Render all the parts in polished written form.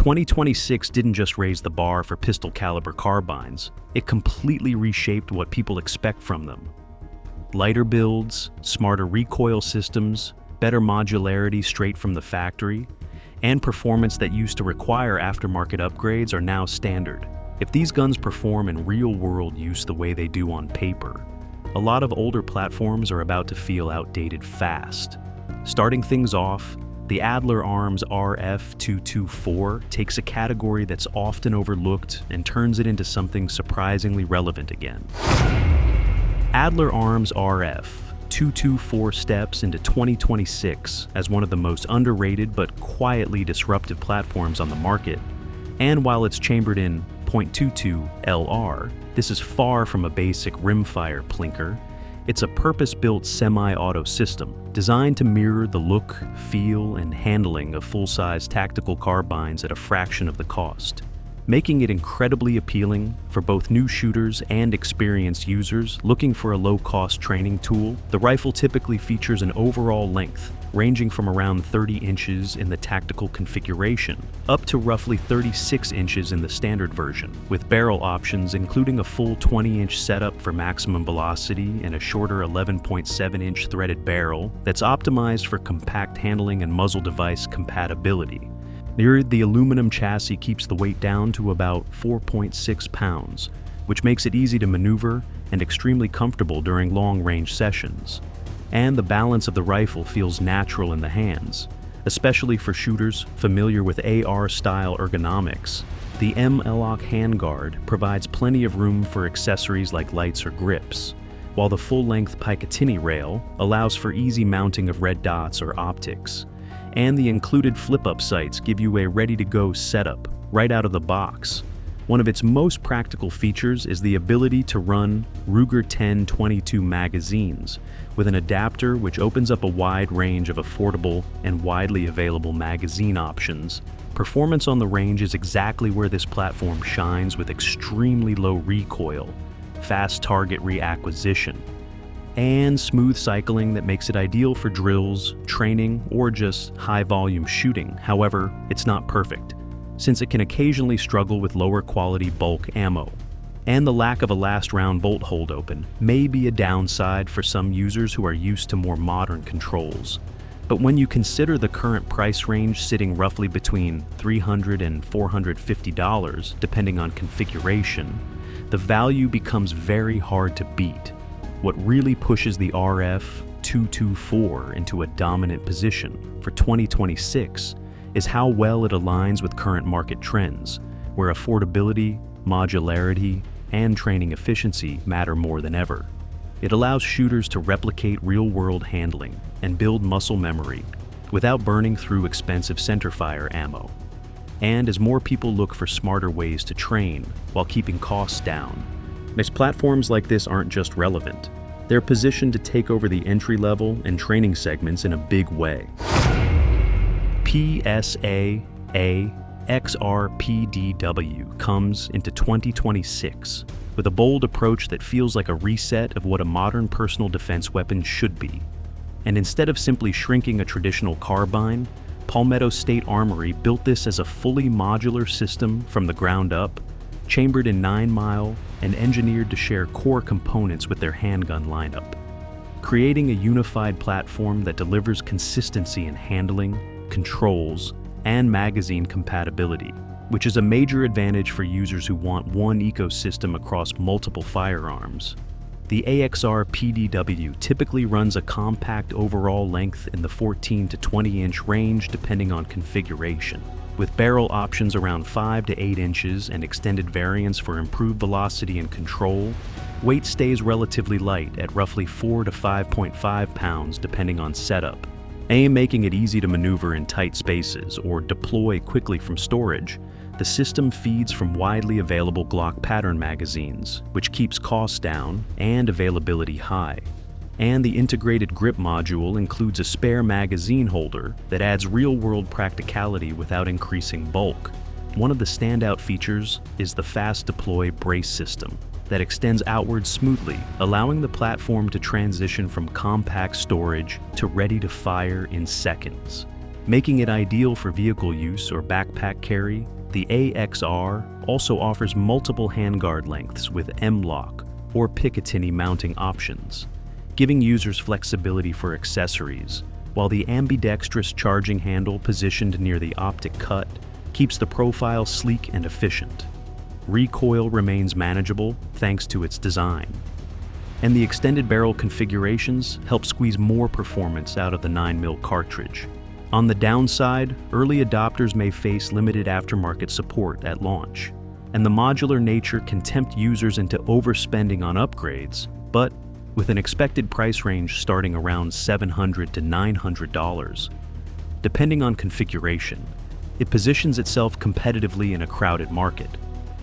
2026 didn't just raise the bar for pistol caliber carbines, it completely reshaped what people expect from them. Lighter builds, smarter recoil systems, better modularity straight from the factory, and performance that used to require aftermarket upgrades are now standard. If these guns perform in real-world use the way they do on paper, a lot of older platforms are about to feel outdated fast. Starting things off, the Adler Arms RF224 takes a category that's often overlooked and turns it into something surprisingly relevant again. Adler Arms RF224 steps into 2026 as one of the most underrated but quietly disruptive platforms on the market, and while it's chambered in .22 LR, this is far from a basic rimfire plinker. It's a purpose-built semi-auto system designed to mirror the look, feel, and handling of full-size tactical carbines at a fraction of the cost, making it incredibly appealing for both new shooters and experienced users looking for a low-cost training tool. The rifle typically features an overall length ranging from around 30 inches in the tactical configuration up to roughly 36 inches in the standard version, with barrel options including a full 20-inch setup for maximum velocity and a shorter 11.7-inch threaded barrel that's optimized for compact handling and muzzle device compatibility. The aluminum chassis keeps the weight down to about 4.6 pounds, which makes it easy to maneuver and extremely comfortable during long-range sessions. And the balance of the rifle feels natural in the hands, especially for shooters familiar with AR-style ergonomics. The M-LOK handguard provides plenty of room for accessories like lights or grips, while the full-length Picatinny rail allows for easy mounting of red dots or optics. And the included flip-up sights give you a ready-to-go setup right out of the box. One of its most practical features is the ability to run Ruger 10-22 magazines with an adapter which opens up a wide range of affordable and widely available magazine options. Performance on the range is exactly where this platform shines, with extremely low recoil, fast target reacquisition, and smooth cycling that makes it ideal for drills, training, or just high-volume shooting. However, it's not perfect, since it can occasionally struggle with lower quality bulk ammo. And the lack of a last round bolt hold open may be a downside for some users who are used to more modern controls. But when you consider the current price range sitting roughly between $300 and $450, depending on configuration, the value becomes very hard to beat. What really pushes the RF224 into a dominant position for 2026 is how well it aligns with current market trends, where affordability, modularity, and training efficiency matter more than ever. It allows shooters to replicate real-world handling and build muscle memory without burning through expensive centerfire ammo. And as more people look for smarter ways to train while keeping costs down, platforms like this aren't just relevant. They're positioned to take over the entry-level and training segments in a big way. PSA XR PDW comes into 2026 with a bold approach that feels like a reset of what a modern personal defense weapon should be. And instead of simply shrinking a traditional carbine, Palmetto State Armory built this as a fully modular system from the ground up, chambered in 9mm and engineered to share core components with their handgun lineup, creating a unified platform that delivers consistency in handling, controls, and magazine compatibility, which is a major advantage for users who want one ecosystem across multiple firearms. The AXR PDW typically runs a compact overall length in the 14 to 20 inch range depending on configuration, with barrel options around 5 to 8 inches and extended variants for improved velocity and control. Weight stays relatively light at roughly 4 to 5.5 pounds depending on setup, making it easy to maneuver in tight spaces or deploy quickly from storage. The system feeds from widely available Glock pattern magazines, which keeps costs down and availability high. And the integrated grip module includes a spare magazine holder that adds real-world practicality without increasing bulk. One of the standout features is the fast deploy brace system that extends outward smoothly, allowing the platform to transition from compact storage to ready to fire in seconds, making it ideal for vehicle use or backpack carry The AXR also offers multiple handguard lengths with M-lock or Picatinny mounting options, giving users flexibility for accessories, while the ambidextrous charging handle positioned near the optic cut keeps the profile sleek and efficient. Recoil remains manageable thanks to its design, and the extended barrel configurations help squeeze more performance out of the 9mm cartridge. On the downside, early adopters may face limited aftermarket support at launch, and the modular nature can tempt users into overspending on upgrades, but with an expected price range starting around $700 to $900. Depending on configuration, it positions itself competitively in a crowded market.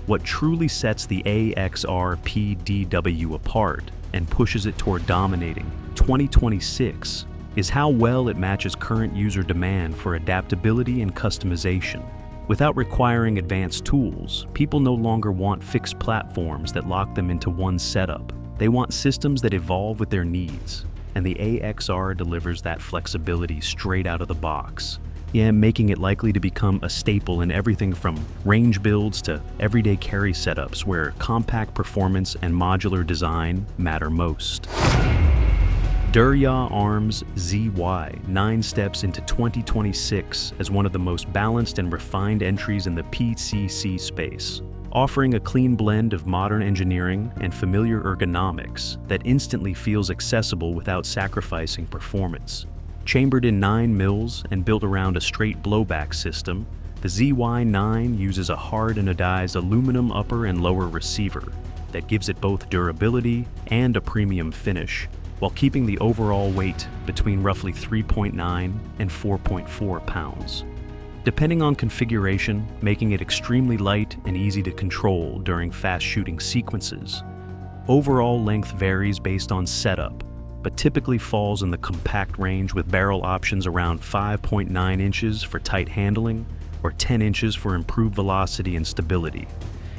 What truly sets the AXR PDW apart and pushes it toward dominating 2026 is how well it matches current user demand for adaptability and customization. Without requiring advanced tools, people no longer want fixed platforms that lock them into one setup. They want systems that evolve with their needs, and the AXR delivers that flexibility straight out of the box. Making it likely to become a staple in everything from range builds to everyday carry setups where compact performance and modular design matter most. Derya Arms ZY9 steps into 2026 as one of the most balanced and refined entries in the PCC space, offering a clean blend of modern engineering and familiar ergonomics that instantly feels accessible without sacrificing performance. Chambered in 9mm and built around a straight blowback system, the ZY9 uses a hard anodized aluminum upper and lower receiver that gives it both durability and a premium finish, while keeping the overall weight between roughly 3.9 and 4.4 pounds. Depending on configuration, making it extremely light and easy to control during fast shooting sequences. Overall length varies based on setup, but typically falls in the compact range with barrel options around 5.9 inches for tight handling or 10 inches for improved velocity and stability.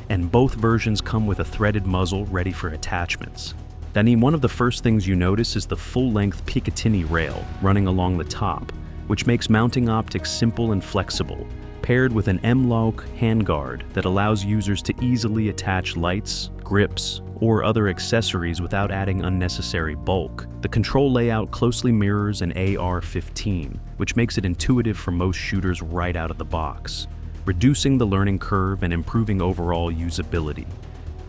And both versions come with a threaded muzzle ready for attachments. One of the first things you notice is the full-length Picatinny rail running along the top, which makes mounting optics simple and flexible, paired with an M-lock handguard that allows users to easily attach lights, grips, or other accessories without adding unnecessary bulk. The control layout closely mirrors an AR-15, which makes it intuitive for most shooters right out of the box, reducing the learning curve and improving overall usability.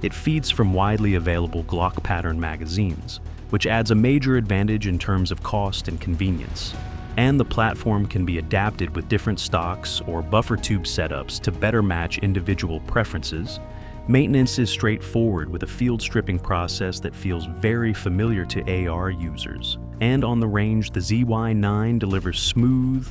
It feeds from widely available Glock pattern magazines, which adds a major advantage in terms of cost and convenience. And the platform can be adapted with different stocks or buffer tube setups to better match individual preferences. Maintenance is straightforward with a field stripping process that feels very familiar to AR users. And on the range, the ZY9 delivers smooth,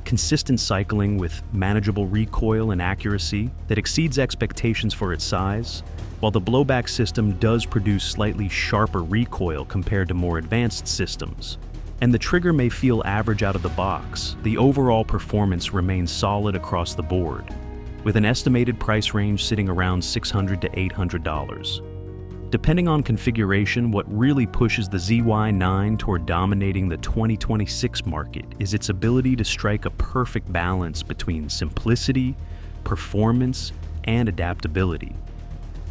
consistent cycling with manageable recoil and accuracy that exceeds expectations for its size, while the blowback system does produce slightly sharper recoil compared to more advanced systems. And the trigger may feel average out of the box, the overall performance remains solid across the board, with an estimated price range sitting around $600 to $800. Depending on configuration, what really pushes the ZY9 toward dominating the 2026 market is its ability to strike a perfect balance between simplicity, performance, and adaptability.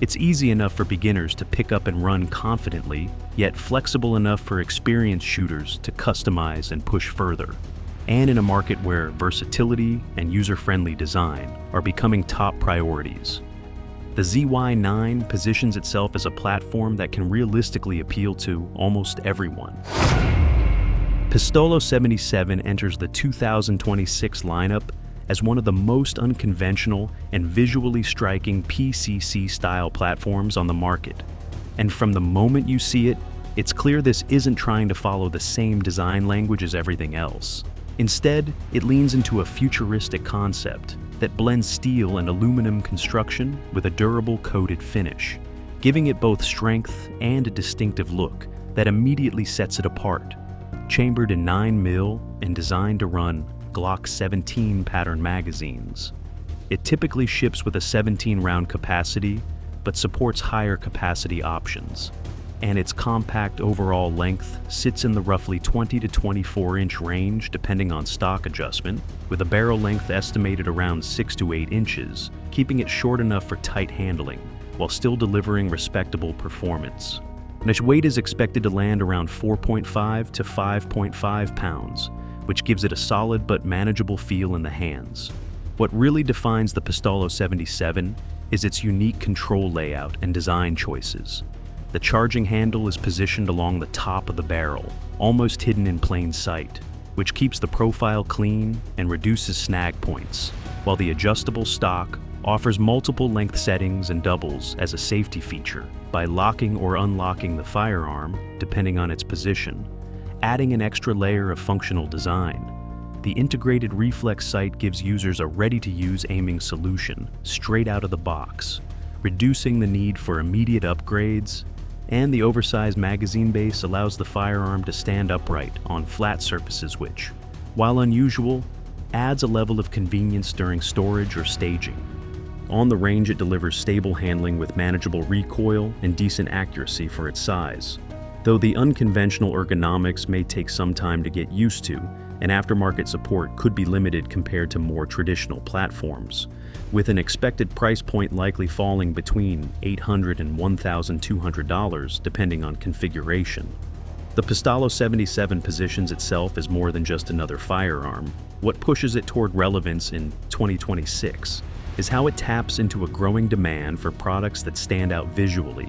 It's easy enough for beginners to pick up and run confidently, yet flexible enough for experienced shooters to customize and push further. And in a market where versatility and user-friendly design are becoming top priorities, the ZY9 positions itself as a platform that can realistically appeal to almost everyone. Pistollo 77 enters the 2026 lineup as one of the most unconventional and visually striking PCC-style platforms on the market. And from the moment you see it, it's clear this isn't trying to follow the same design language as everything else. Instead, it leans into a futuristic concept that blends steel and aluminum construction with a durable coated finish, giving it both strength and a distinctive look that immediately sets it apart. Chambered in 9mm and designed to run Glock 17 pattern magazines, it typically ships with a 17-round capacity, but supports higher capacity options. and its compact overall length sits in the roughly 20 to 24 inch range depending on stock adjustment, with a barrel length estimated around 6 to 8 inches, keeping it short enough for tight handling, while still delivering respectable performance. And its weight is expected to land around 4.5 to 5.5 pounds, which gives it a solid but manageable feel in the hands. What really defines the Pistollo 77 is its unique control layout and design choices. The charging handle is positioned along the top of the barrel, almost hidden in plain sight, which keeps the profile clean and reduces snag points, while the adjustable stock offers multiple length settings and doubles as a safety feature by locking or unlocking the firearm depending on its position, adding an extra layer of functional design. The integrated reflex sight gives users a ready-to-use aiming solution straight out of the box, reducing the need for immediate upgrades, and the oversized magazine base allows the firearm to stand upright on flat surfaces which, while unusual, adds a level of convenience during storage or staging. On the range, it delivers stable handling with manageable recoil and decent accuracy for its size, though the unconventional ergonomics may take some time to get used to, and aftermarket support could be limited compared to more traditional platforms, with an expected price point likely falling between $800 and $1,200 depending on configuration. The Pistollo 77 positions itself as more than just another firearm. What pushes it toward relevance in 2026 is how it taps into a growing demand for products that stand out visually,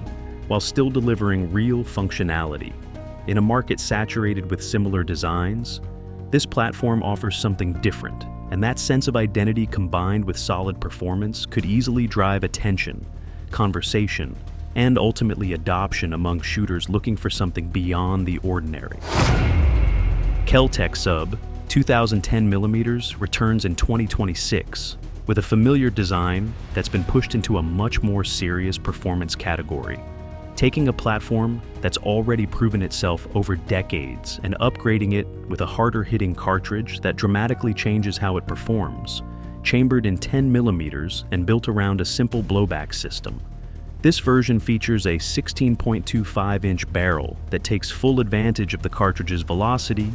while still delivering real functionality. In a market saturated with similar designs, this platform offers something different, and that sense of identity combined with solid performance could easily drive attention, conversation, and ultimately adoption among shooters looking for something beyond the ordinary. KelTec Sub2000 10mm returns in 2026 with a familiar design that's been pushed into a much more serious performance category, taking a platform that's already proven itself over decades and upgrading it with a harder-hitting cartridge that dramatically changes how it performs, chambered in 10mm and built around a simple blowback system. This version features a 16.25-inch barrel that takes full advantage of the cartridge's velocity,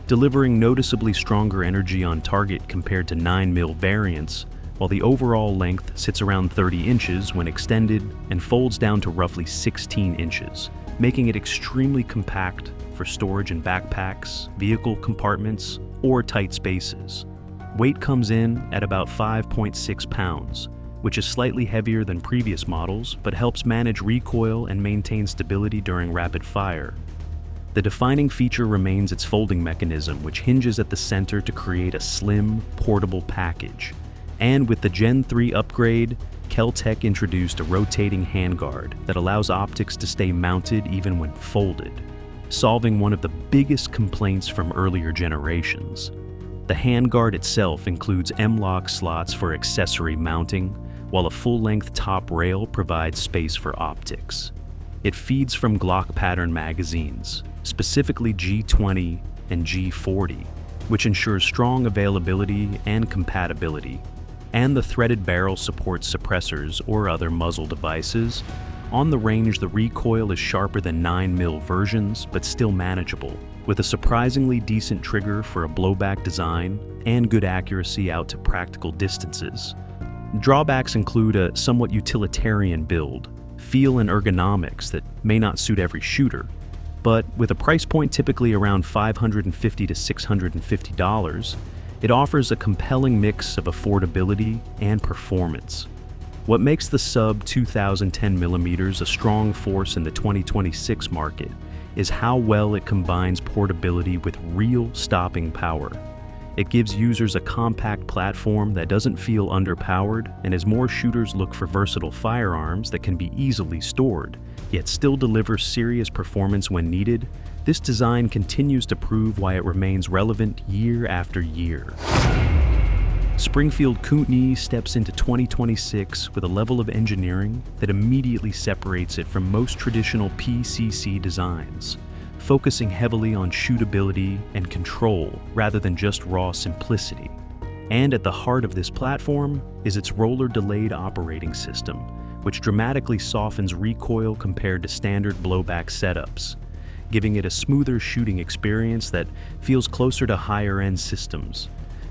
delivering noticeably stronger energy on target compared to 9mm variants, while the overall length sits around 30 inches when extended and folds down to roughly 16 inches, making it extremely compact for storage in backpacks, vehicle compartments, or tight spaces. Weight comes in at about 5.6 pounds, which is slightly heavier than previous models but helps manage recoil and maintain stability during rapid fire. The defining feature remains its folding mechanism, which hinges at the center to create a slim, portable package. And with the Gen 3 upgrade, KelTec introduced a rotating handguard that allows optics to stay mounted even when folded, solving one of the biggest complaints from earlier generations. The handguard itself includes M-lock slots for accessory mounting, while a full-length top rail provides space for optics. It feeds from Glock pattern magazines, specifically G20 and G40, which ensures strong availability and compatibility. And the threaded barrel supports suppressors or other muzzle devices. On the range, the recoil is sharper than 9mm versions, but still manageable, with a surprisingly decent trigger for a blowback design and good accuracy out to practical distances. Drawbacks include a somewhat utilitarian build, feel and ergonomics that may not suit every shooter, but with a price point typically around $550 to $650, it offers a compelling mix of affordability and performance. What makes the Sub2000 10mm a strong force in the 2026 market is how well it combines portability with real stopping power. It gives users a compact platform that doesn't feel underpowered, and as more shooters look for versatile firearms that can be easily stored, yet still deliver serious performance when needed, this design continues to prove why it remains relevant year after year. Springfield Kuna steps into 2026 with a level of engineering that immediately separates it from most traditional PCC designs, focusing heavily on shootability and control rather than just raw simplicity. And at the heart of this platform is its roller-delayed operating system, which dramatically softens recoil compared to standard blowback setups, giving it a smoother shooting experience that feels closer to higher-end systems.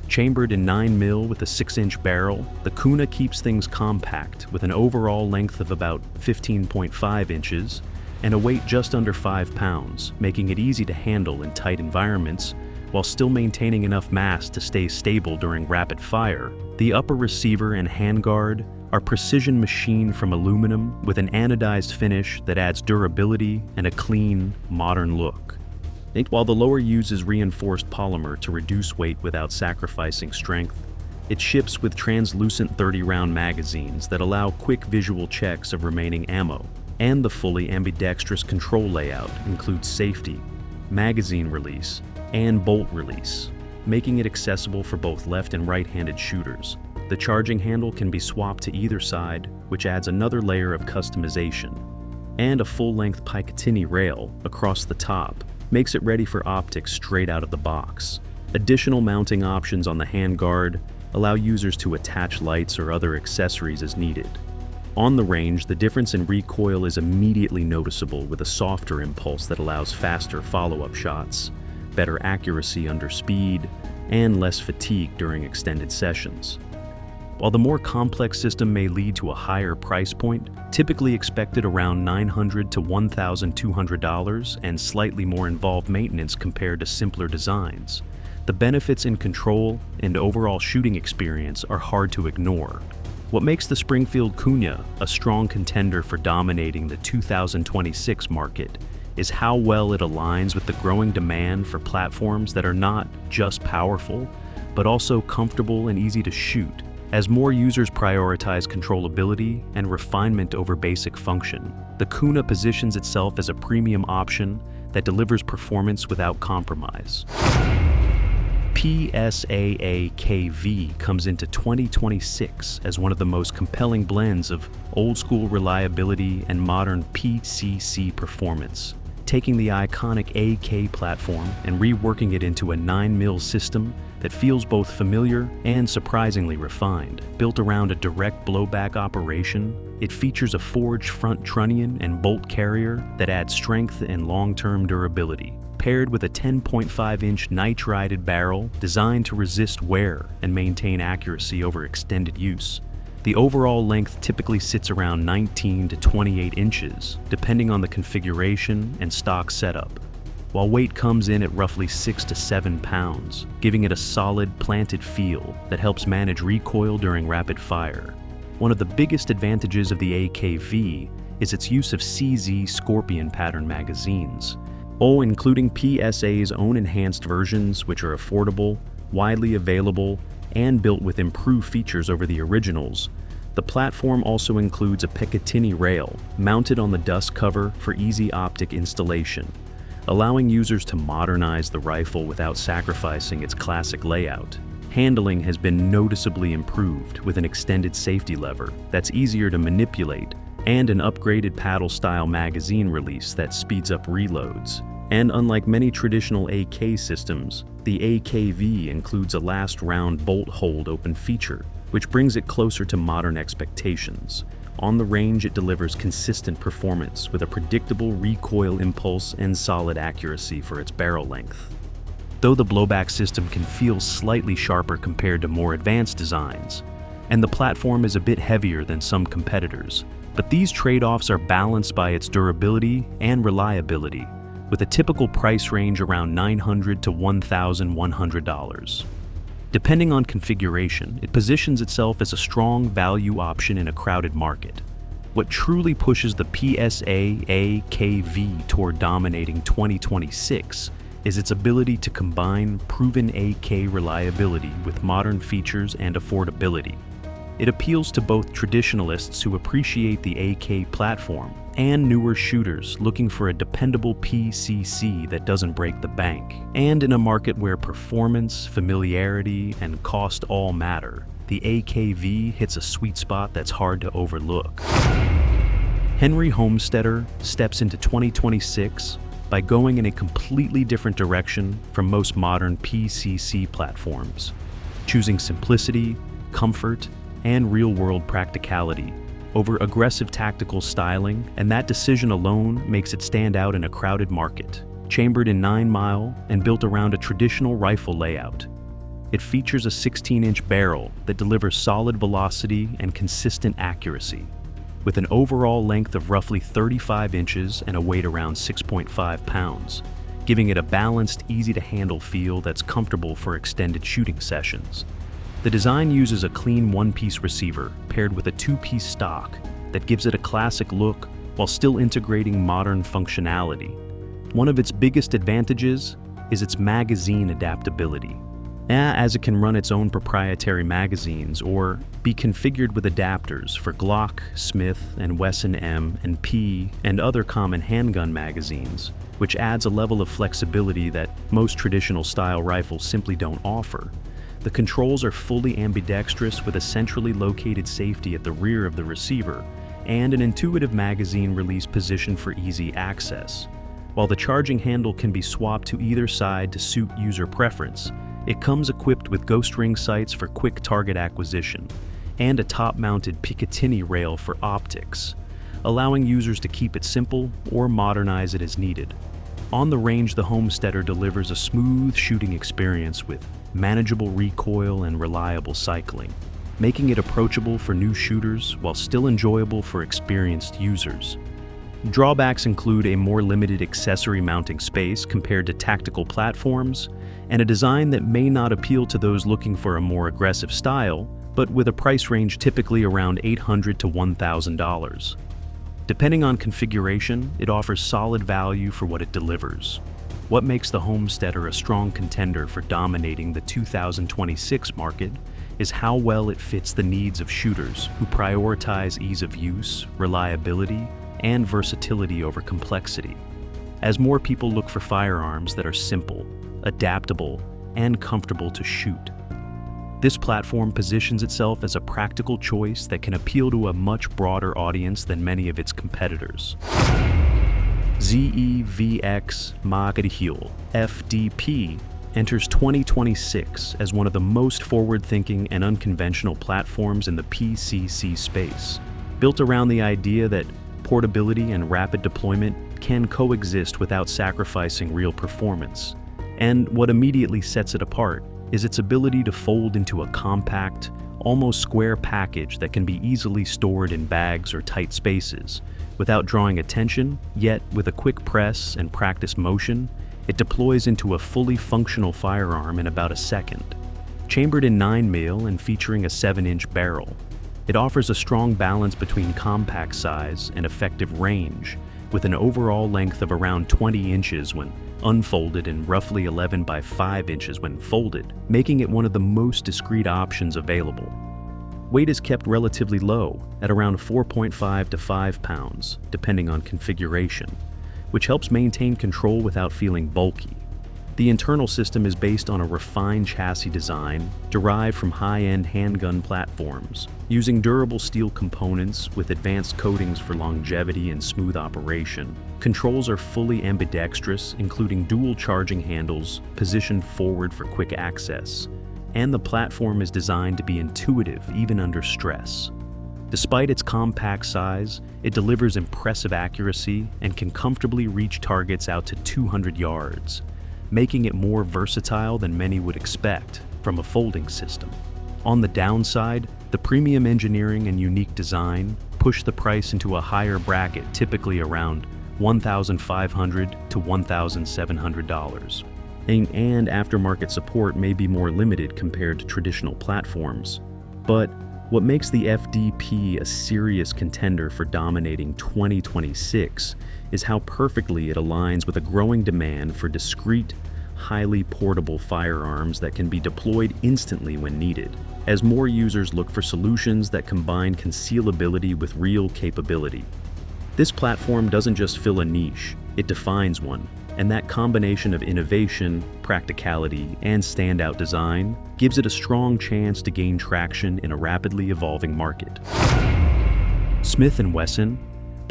Chambered in 9mm with a 6-inch barrel, the Kuna keeps things compact with an overall length of about 15.5 inches and a weight just under 5 pounds, making it easy to handle in tight environments while still maintaining enough mass to stay stable during rapid fire. The upper receiver and handguard are precision machined from aluminum with an anodized finish that adds durability and a clean, modern look. While the lower uses reinforced polymer to reduce weight without sacrificing strength, it ships with translucent 30-round magazines that allow quick visual checks of remaining ammo, and the fully ambidextrous control layout includes safety, magazine release, and bolt release, making it accessible for both left and right-handed shooters. The charging handle can be swapped to either side, which adds another layer of customization. And a full-length Picatinny rail across the top makes it ready for optics straight out of the box. Additional mounting options on the handguard allow users to attach lights or other accessories as needed. On the range, the difference in recoil is immediately noticeable with a softer impulse that allows faster follow-up shots, better accuracy under speed, and less fatigue during extended sessions. While the more complex system may lead to a higher price point, typically expected around $900 to $1,200 and slightly more involved maintenance compared to simpler designs, the benefits in control and overall shooting experience are hard to ignore. What makes the Springfield Kuna a strong contender for dominating the 2026 market is how well it aligns with the growing demand for platforms that are not just powerful, but also comfortable and easy to shoot, as more users prioritize controllability and refinement over basic function. The Kuna positions itself as a premium option that delivers performance without compromise. PSAA-KV comes into 2026 as one of the most compelling blends of old-school reliability and modern PCC performance, taking the iconic AK platform and reworking it into a 9mm system that feels both familiar and surprisingly refined. Built around a direct blowback operation, it features a forged front trunnion and bolt carrier that adds strength and long-term durability, paired with a 10.5-inch nitrided barrel designed to resist wear and maintain accuracy over extended use. The overall length typically sits around 19 to 28 inches, depending on the configuration and stock setup, while weight comes in at roughly 6 to 7 pounds, giving it a solid, planted feel that helps manage recoil during rapid fire. One of the biggest advantages of the AKV is its use of CZ Scorpion pattern magazines, including PSA's own enhanced versions, which are affordable, widely available, and built with improved features over the originals. The platform also includes a Picatinny rail mounted on the dust cover for easy optic installation, allowing users to modernize the rifle without sacrificing its classic layout. Handling has been noticeably improved with an extended safety lever that's easier to manipulate and an upgraded paddle-style magazine release that speeds up reloads. And unlike many traditional AK systems, the AKV includes a last round bolt hold open feature, which brings it closer to modern expectations. On the range, it delivers consistent performance with a predictable recoil impulse and solid accuracy for its barrel length. Though the blowback system can feel slightly sharper compared to more advanced designs, and the platform is a bit heavier than some competitors, but these trade-offs are balanced by its durability and reliability, with a typical price range around $900 to $1,100. Depending on configuration, it positions itself as a strong value option in a crowded market. What truly pushes the PSAA-KV toward dominating 2026 is its ability to combine proven AK reliability with modern features and affordability. It appeals to both traditionalists who appreciate the AK platform and newer shooters looking for a dependable PCC that doesn't break the bank. And in a market where performance, familiarity, and cost all matter, the AKV hits a sweet spot that's hard to overlook. Henry Homesteader steps into 2026 by going in a completely different direction from most modern PCC platforms. choosing simplicity, comfort, and real-world practicality over aggressive tactical styling, and that decision alone makes it stand out in a crowded market. Chambered in 9mm and built around a traditional rifle layout, it features a 16-inch barrel that delivers solid velocity and consistent accuracy, with an overall length of roughly 35 inches and a weight around 6.5 pounds, giving it a balanced, easy-to-handle feel that's comfortable for extended shooting sessions. The design uses a clean one-piece receiver paired with a two-piece stock that gives it a classic look while still integrating modern functionality. One of its biggest advantages is its magazine adaptability, as it can run its own proprietary magazines or be configured with adapters for Glock, Smith, and Wesson M&P and other common handgun magazines, which adds a level of flexibility that most traditional style rifles simply don't offer. The controls are fully ambidextrous with a centrally located safety at the rear of the receiver and an intuitive magazine release position for easy access. While the charging handle can be swapped to either side to suit user preference, it comes equipped with ghost ring sights for quick target acquisition and a top-mounted Picatinny rail for optics, allowing users to keep it simple or modernize it as needed. On the range, the Homesteader delivers a smooth shooting experience with manageable recoil and reliable cycling, making it approachable for new shooters while still enjoyable for experienced users. Drawbacks include a more limited accessory mounting space compared to tactical platforms, and a design that may not appeal to those looking for a more aggressive style, but with a price range typically around $800 to $1,000. Depending on configuration, it offers solid value for what it delivers. What makes the Homesteader a strong contender for dominating the 2026 market is how well it fits the needs of shooters who prioritize ease of use, reliability, and versatility over complexity. As more people look for firearms that are simple, adaptable, and comfortable to shoot, this platform positions itself as a practical choice that can appeal to a much broader audience than many of its competitors. ZEVX Magpul FDP enters 2026 as one of the most forward-thinking and unconventional platforms in the PCC space, built around the idea that portability and rapid deployment can coexist without sacrificing real performance. And what immediately sets it apart is its ability to fold into a compact, almost square package that can be easily stored in bags or tight spaces. Without drawing attention, yet with a quick press and practice motion, it deploys into a fully functional firearm in about a second. Chambered in 9mm and featuring a 7-inch barrel, it offers a strong balance between compact size and effective range, with an overall length of around 20 inches when unfolded and roughly 11 by 5 inches when folded, making it one of the most discreet options available. Weight is kept relatively low, at around 4.5 to 5 pounds, depending on configuration, which helps maintain control without feeling bulky. The internal system is based on a refined chassis design derived from high-end handgun platforms, using durable steel components with advanced coatings for longevity and smooth operation. Controls are fully ambidextrous, including dual charging handles positioned forward for quick access, and the platform is designed to be intuitive even under stress. Despite its compact size, it delivers impressive accuracy and can comfortably reach targets out to 200 yards, making it more versatile than many would expect from a folding system. On the downside, the premium engineering and unique design push the price into a higher bracket, typically around $1,500 to $1,700. And aftermarket support may be more limited compared to traditional platforms. But what makes the FDP a serious contender for dominating 2026 is how perfectly it aligns with a growing demand for discreet, highly portable firearms that can be deployed instantly when needed, as more users look for solutions that combine concealability with real capability. This platform doesn't just fill a niche, it defines one, and that combination of innovation, practicality, and standout design gives it a strong chance to gain traction in a rapidly evolving market. Smith & Wesson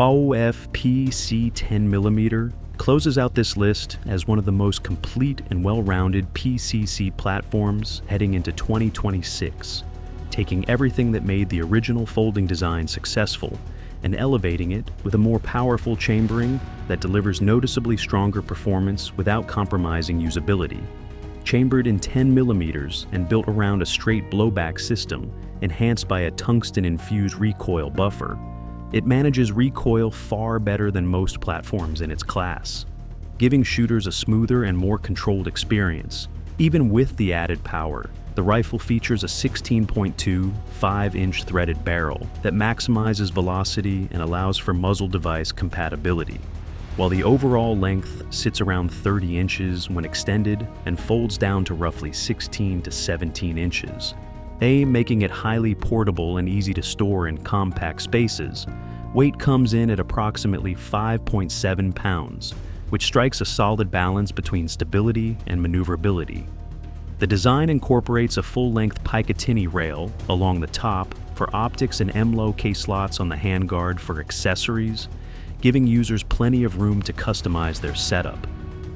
Magpul FPC 10mm closes out this list as one of the most complete and well-rounded PCC platforms heading into 2026, taking everything that made the original folding design successful and elevating it with a more powerful chambering that delivers noticeably stronger performance without compromising usability. Chambered in 10 millimeters and built around a straight blowback system, enhanced by a tungsten-infused recoil buffer, it manages recoil far better than most platforms in its class, giving shooters a smoother and more controlled experience. Even with the added power, the rifle features a 16.2 5-inch threaded barrel that maximizes velocity and allows for muzzle device compatibility, while the overall length sits around 30 inches when extended and folds down to roughly 16 to 17 inches. Making it highly portable and easy to store in compact spaces. Weight comes in at approximately 5.7 pounds, which strikes a solid balance between stability and maneuverability. The design incorporates a full-length Picatinny rail along the top for optics and MLO case slots on the handguard for accessories, giving users plenty of room to customize their setup.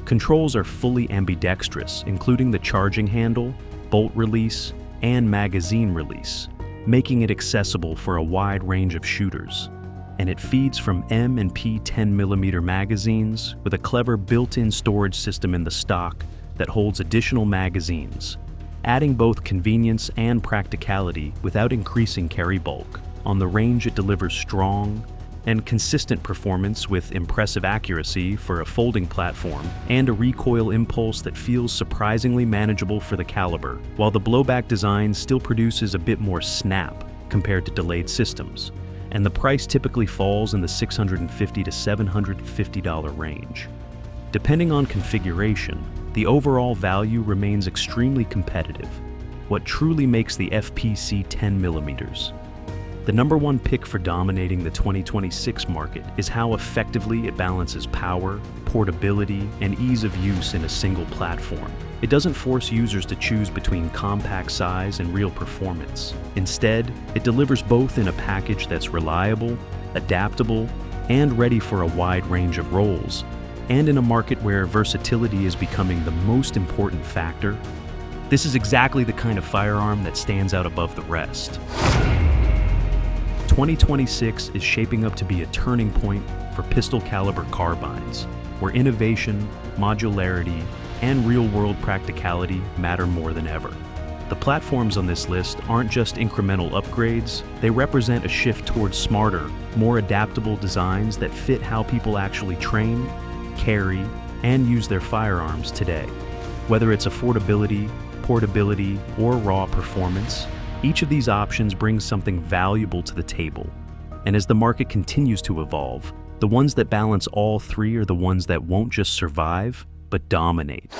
Controls are fully ambidextrous, including the charging handle, bolt release, and magazine release, making it accessible for a wide range of shooters. And it feeds from M and P 10mm magazines with a clever built-in storage system in the stock that holds additional magazines, adding both convenience and practicality without increasing carry bulk. On the range, it delivers strong and consistent performance with impressive accuracy for a folding platform and a recoil impulse that feels surprisingly manageable for the caliber, while the blowback design still produces a bit more snap compared to delayed systems, and the price typically falls in the $650 to $750 range. Depending on configuration, the overall value remains extremely competitive, what truly makes the FPC 10mm. The number one pick for dominating the 2026 market is how effectively it balances power, portability, and ease of use in a single platform. It doesn't force users to choose between compact size and real performance. Instead, it delivers both in a package that's reliable, adaptable, and ready for a wide range of roles. And in a market where versatility is becoming the most important factor, this is exactly the kind of firearm that stands out above the rest. 2026 is shaping up to be a turning point for pistol caliber carbines, where innovation, modularity, and real-world practicality matter more than ever. The platforms on this list aren't just incremental upgrades, they represent a shift towards smarter, more adaptable designs that fit how people actually train, carry, and use their firearms today. Whether it's affordability, portability, or raw performance, each of these options brings something valuable to the table. And as the market continues to evolve, the ones that balance all three are the ones that won't just survive, but dominate.